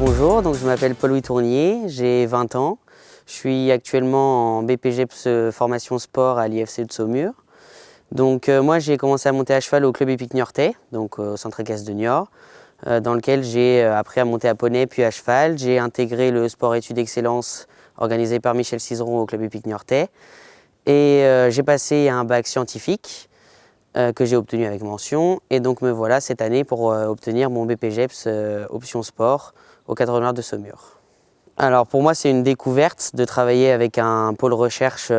bonjour, donc je m'appelle Paul-Louis Tournier, j'ai 20 ans. Je suis actuellement en BPGEPS formation sport à l'IFC de Saumur. Donc moi j'ai commencé à monter à cheval au club hippique niortais, donc au centre équestre de Niort, dans lequel j'ai appris à monter à poney puis à cheval. J'ai intégré le sport études excellence organisé par Michel Cizeron au club hippique niortais. Et j'ai passé un bac scientifique que j'ai obtenu avec mention. Et donc me voilà cette année pour obtenir mon BPGEPS option sport au Cadre Noir de Saumur. Alors pour moi c'est une découverte de travailler avec un pôle recherche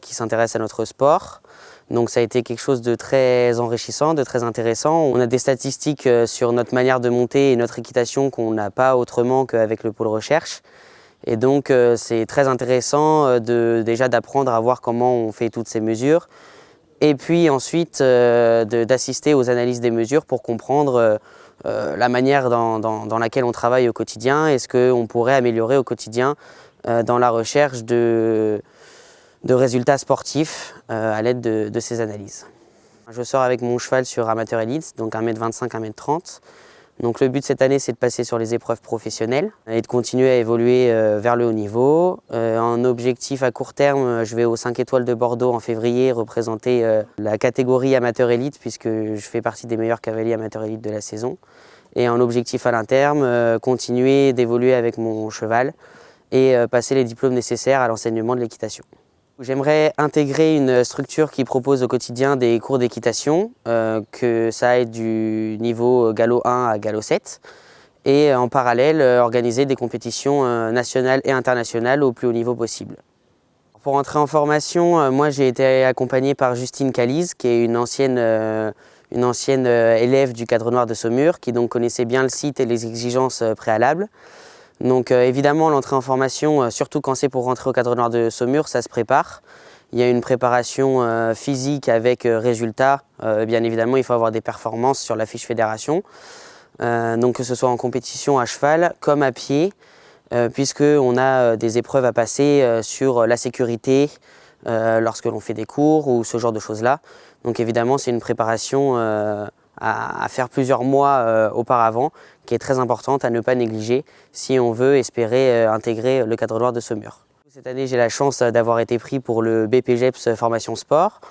qui s'intéresse à notre sport. Donc ça a été quelque chose de très enrichissant, de très intéressant. On a des statistiques sur notre manière de monter et notre équitation qu'on n'a pas autrement qu'avec le pôle recherche. Et donc c'est très intéressant déjà d'apprendre à voir comment on fait toutes ces mesures. Et puis ensuite d'assister aux analyses des mesures pour comprendre la manière dans laquelle on travaille au quotidien et ce qu'on pourrait améliorer au quotidien dans la recherche de résultats sportifs à l'aide de ces analyses. Je sors avec mon cheval sur amateur élite, donc 1m25, 1m30. Donc le but cette année, c'est de passer sur les épreuves professionnelles et de continuer à évoluer vers le haut niveau. En objectif à court terme, je vais aux 5 étoiles de Bordeaux en février représenter la catégorie amateur élite puisque je fais partie des meilleurs cavaliers amateur élite de la saison. Et en objectif à long terme, continuer d'évoluer avec mon cheval et passer les diplômes nécessaires à l'enseignement de l'équitation. J'aimerais intégrer une structure qui propose au quotidien des cours d'équitation, que ça aille du niveau galop 1 à galop 7 et en parallèle organiser des compétitions nationales et internationales au plus haut niveau possible. Pour entrer en formation, moi j'ai été accompagné par Justine Calise qui est une ancienne élève du Cadre Noir de Saumur qui donc connaissait bien le site et les exigences préalables. Donc évidemment l'entrée en formation, surtout quand c'est pour rentrer au Cadre Noir de Saumur, ça se prépare. Il y a une préparation physique avec résultats. Bien évidemment il faut avoir des performances sur la fiche fédération. Donc que ce soit en compétition à cheval comme à pied, puisqu'on a des épreuves à passer sur la sécurité lorsque l'on fait des cours ou ce genre de choses-là. Donc évidemment c'est une préparation à faire plusieurs mois auparavant, qui est très importante à ne pas négliger si on veut espérer intégrer le Cadre Noir de Saumur. Cette année, j'ai la chance d'avoir été pris pour le BPGEPS formation sport.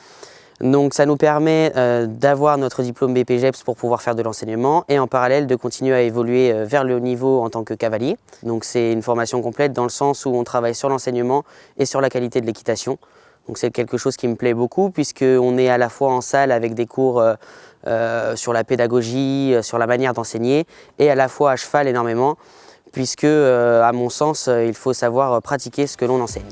Donc ça nous permet d'avoir notre diplôme BPGEPS pour pouvoir faire de l'enseignement et en parallèle de continuer à évoluer vers le haut niveau en tant que cavalier. Donc c'est une formation complète dans le sens où on travaille sur l'enseignement et sur la qualité de l'équitation. Donc c'est quelque chose qui me plaît beaucoup puisqu'on est à la fois en salle avec des cours sur la pédagogie, sur la manière d'enseigner et à la fois à cheval énormément puisque à mon sens il faut savoir pratiquer ce que l'on enseigne.